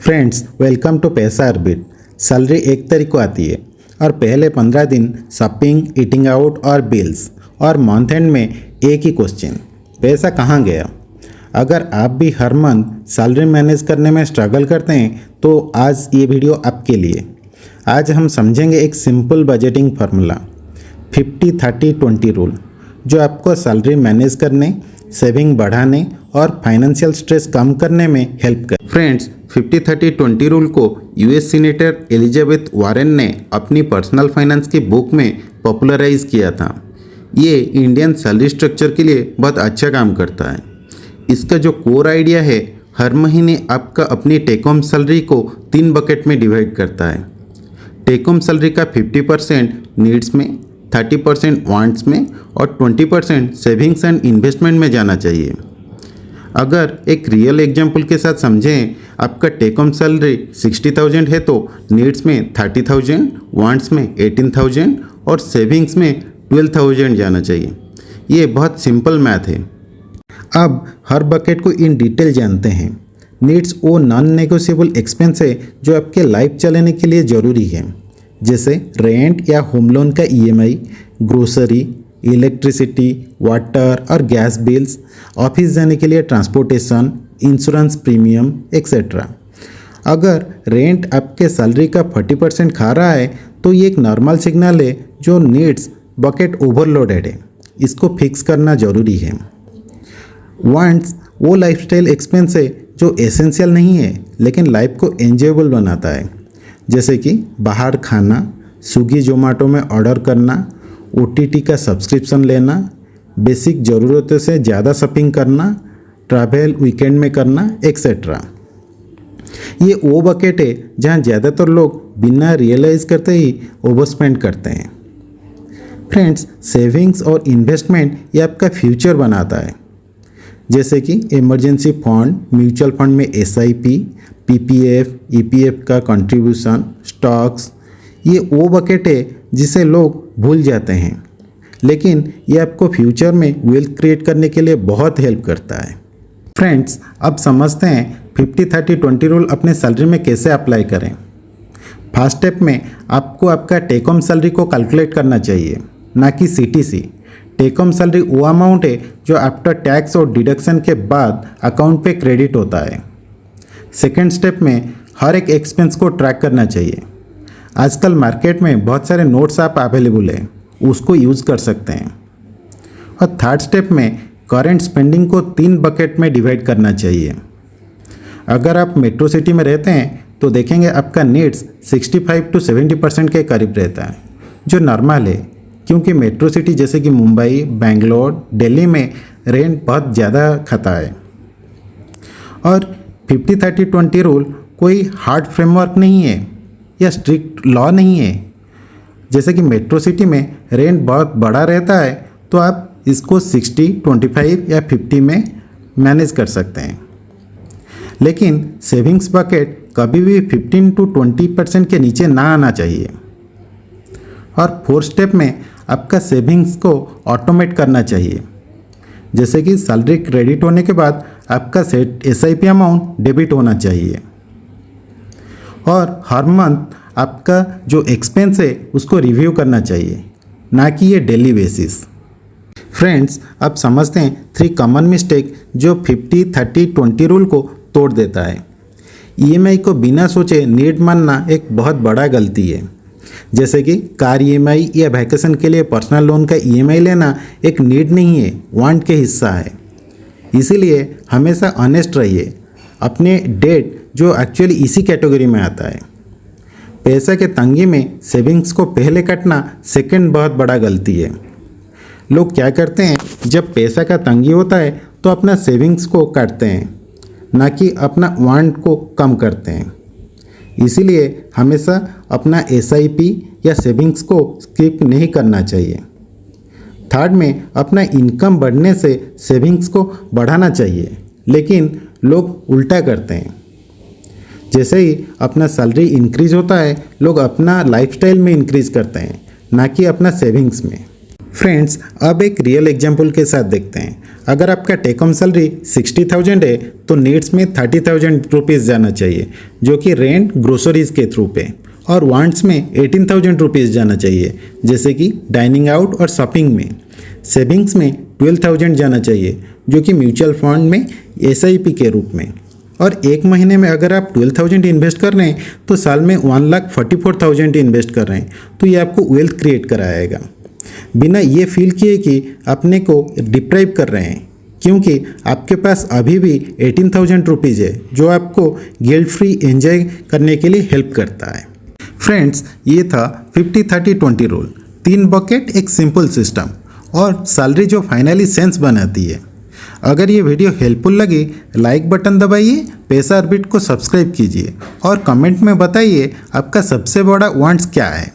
Friends, welcome to पैसा orbit. Salary एक तारीख को आती है और पहले 15 दिन शॉपिंग, ईटिंग आउट और बिल्स, और मंथ एंड में एक ही क्वेश्चन, पैसा कहाँ गया। अगर आप भी हर मंथ सैलरी मैनेज करने में स्ट्रगल करते हैं तो आज ये वीडियो आपके लिए। आज हम समझेंगे एक सिंपल बजटिंग फार्मूला 50-30-20 रूल, जो आपको सैलरी मैनेज करने, सेविंग बढ़ाने और फाइनेंशियल स्ट्रेस कम करने में हेल्प कर। फ्रेंड्स, 50-30-20 रूल को यूएस सीनेटर एलिजाबेथ वारेन ने अपनी पर्सनल फाइनेंस की बुक में पॉपुलराइज किया था। ये इंडियन सैलरी स्ट्रक्चर के लिए बहुत अच्छा काम करता है। इसका जो कोर आइडिया है, हर महीने आपका अपनी टेक होम सैलरी को 3 बकेट में डिवाइड करता है। टेक होम सैलरी का 50% नीड्स में, 30% वांट्स में और 20% सेविंग्स एंड इन्वेस्टमेंट में जाना चाहिए। अगर एक रियल एग्जाम्पल के साथ समझें, आपका टेक होम सैलरी 60,000 है तो नीड्स में 30,000, वांट्स में 18,000 और सेविंग्स में 12,000 जाना चाहिए। ये बहुत सिंपल मैथ है। अब हर बकेट को इन डिटेल जानते हैं। नीड्स वो नॉन नेगोशिएबल एक्सपेंस है जो आपके लाइफ चलाने के लिए ज़रूरी है, जैसे रेंट या होम लोन का ईएमआई, ग्रोसरी, इलेक्ट्रिसिटी, वाटर और गैस बिल्स, ऑफिस जाने के लिए ट्रांसपोर्टेशन, इंश्योरेंस प्रीमियम एक्सेट्रा। अगर रेंट आपके सैलरी का 40% खा रहा है तो ये एक नॉर्मल सिग्नल है जो नीड्स बकेट ओवरलोडेड है, इसको फिक्स करना ज़रूरी है। वांट्स वो लाइफस्टाइल एक्सपेंस है जो एसेंशियल नहीं है लेकिन लाइफ को एंजॉयबल बनाता है, जैसे कि बाहर खाना, स्विगी जोमेटो में ऑर्डर करना, ओटीटी का सब्सक्रिप्शन लेना, बेसिक ज़रूरतों से ज़्यादा शॉपिंग करना, ट्रैवल वीकेंड में करना एक्सेट्रा। ये वो बकेट है जहाँ ज़्यादातर लोग बिना रियलाइज़ करते ही ओवरस्पेंड करते हैं। फ्रेंड्स, सेविंग्स और इन्वेस्टमेंट ये आपका फ्यूचर बनाता है, जैसे कि इमरजेंसी फंड, म्यूचुअल फंड में एसआईपी, पीपीएफ, ईपीएफ का कंट्रीब्यूशन, स्टॉक्स। ये वो बकेट है जिसे लोग भूल जाते हैं, लेकिन ये आपको फ्यूचर में वेल्थ क्रिएट करने के लिए बहुत हेल्प करता है। फ्रेंड्स, अब समझते हैं 50-30-20 रूल अपने सैलरी में कैसे अप्लाई करें। फर्स्ट स्टेप में आपको आपका टेक होम सैलरी को कैलकुलेट करना चाहिए, ना कि सीटीसी। टेक होम सैलरी वो अमाउंट है जो आफ्टर टैक्स और डिडक्शन के बाद अकाउंट पे क्रेडिट होता है। सेकेंड स्टेप में हर एक एक्सपेंस को ट्रैक करना चाहिए। आजकल मार्केट में बहुत सारे नोट्स ऐप अवेलेबल है, उसको यूज़ कर सकते हैं। और थर्ड स्टेप में करंट स्पेंडिंग को 3 बकेट में डिवाइड करना चाहिए। अगर आप मेट्रो सिटी में रहते हैं तो देखेंगे आपका नीड्स 65-70% के करीब रहता है, जो नॉर्मल है, क्योंकि मेट्रो सिटी जैसे कि मुंबई, बेंगलोर, दिल्ली में रेंट बहुत ज़्यादा खाता है। और 50-30-20 रूल कोई हार्ड फ्रेमवर्क नहीं है या स्ट्रिक्ट लॉ नहीं है। जैसे कि मेट्रो सिटी में रेंट बहुत बड़ा रहता है तो आप इसको 60, 25 या 50 में मैनेज कर सकते हैं, लेकिन सेविंग्स बकेट कभी भी 15-20% के नीचे ना आना चाहिए। और फोर्थ स्टेप में आपका सेविंग्स को ऑटोमेट करना चाहिए, जैसे कि सैलरी क्रेडिट होने के बाद आपका सेट एसआईपी अमाउंट डेबिट होना चाहिए। और हर मंथ आपका जो एक्सपेंस है उसको रिव्यू करना चाहिए, ना कि ये डेली बेसिस। फ्रेंड्स, अब समझते हैं 3 कॉमन मिस्टेक जो 50-30-20 रूल को तोड़ देता है। ईएमआई को बिना सोचे नीड मानना एक बहुत बड़ा गलती है, जैसे कि कार ईएमआई या वैकेशन के लिए पर्सनल लोन का ईएमआई लेना एक नीड नहीं है, वांट के हिस्सा है। इसीलिए हमेशा ऑनेस्ट रहिए अपने डेट जो एक्चुअली इसी कैटेगरी में आता है। पैसा के तंगी में सेविंग्स को पहले काटना सेकंड बहुत बड़ा गलती है। लोग क्या करते हैं, जब पैसा का तंगी होता है तो अपना सेविंग्स को काटते हैं, ना कि अपना वांट को कम करते हैं। इसीलिए हमेशा अपना एसआईपी या सेविंग्स को स्किप नहीं करना चाहिए। थर्ड में अपना इनकम बढ़ने से सेविंग्स को बढ़ाना चाहिए, लेकिन लोग उल्टा करते हैं। जैसे ही अपना सैलरी इंक्रीज होता है, लोग अपना लाइफस्टाइल में इंक्रीज करते हैं, ना कि अपना सेविंग्स में। फ्रेंड्स, अब एक रियल एग्जाम्पल के साथ देखते हैं। अगर आपका टेक होम सैलरी 60,000 है तो नीड्स में 30,000 रुपीज़ जाना चाहिए, जो कि रेंट ग्रोसरीज के थ्रू पे, और वांट्स में 18,000 रुपीज़ जाना चाहिए, जैसे कि डाइनिंग आउट और शॉपिंग में। सेविंग्स में 12,000 जाना चाहिए, जो कि म्यूचुअल फंड में SIP के रूप में। और एक महीने में अगर आप 12,000 इन्वेस्ट कर रहे हैं तो साल में 1,44,000 इन्वेस्ट कर रहे हैं, तो ये आपको वेल्थ क्रिएट कराएगा बिना ये फील किए कि अपने को डिप्राइव कर रहे हैं, क्योंकि आपके पास अभी भी 18,000 रुपीज़ है जो आपको गिल्ट फ्री एंजॉय करने के लिए हेल्प करता है। फ्रेंड्स, ये था 50-30-20 रूल। 3 बकेट, एक सिंपल सिस्टम और सैलरी जो फाइनली सेंस बनाती है। अगर ये वीडियो हेल्पफुल लगी, लाइक बटन दबाइए, पैसा ऑर्बिट को सब्सक्राइब कीजिए और कमेंट में बताइए आपका सबसे बड़ा वांट्स क्या है।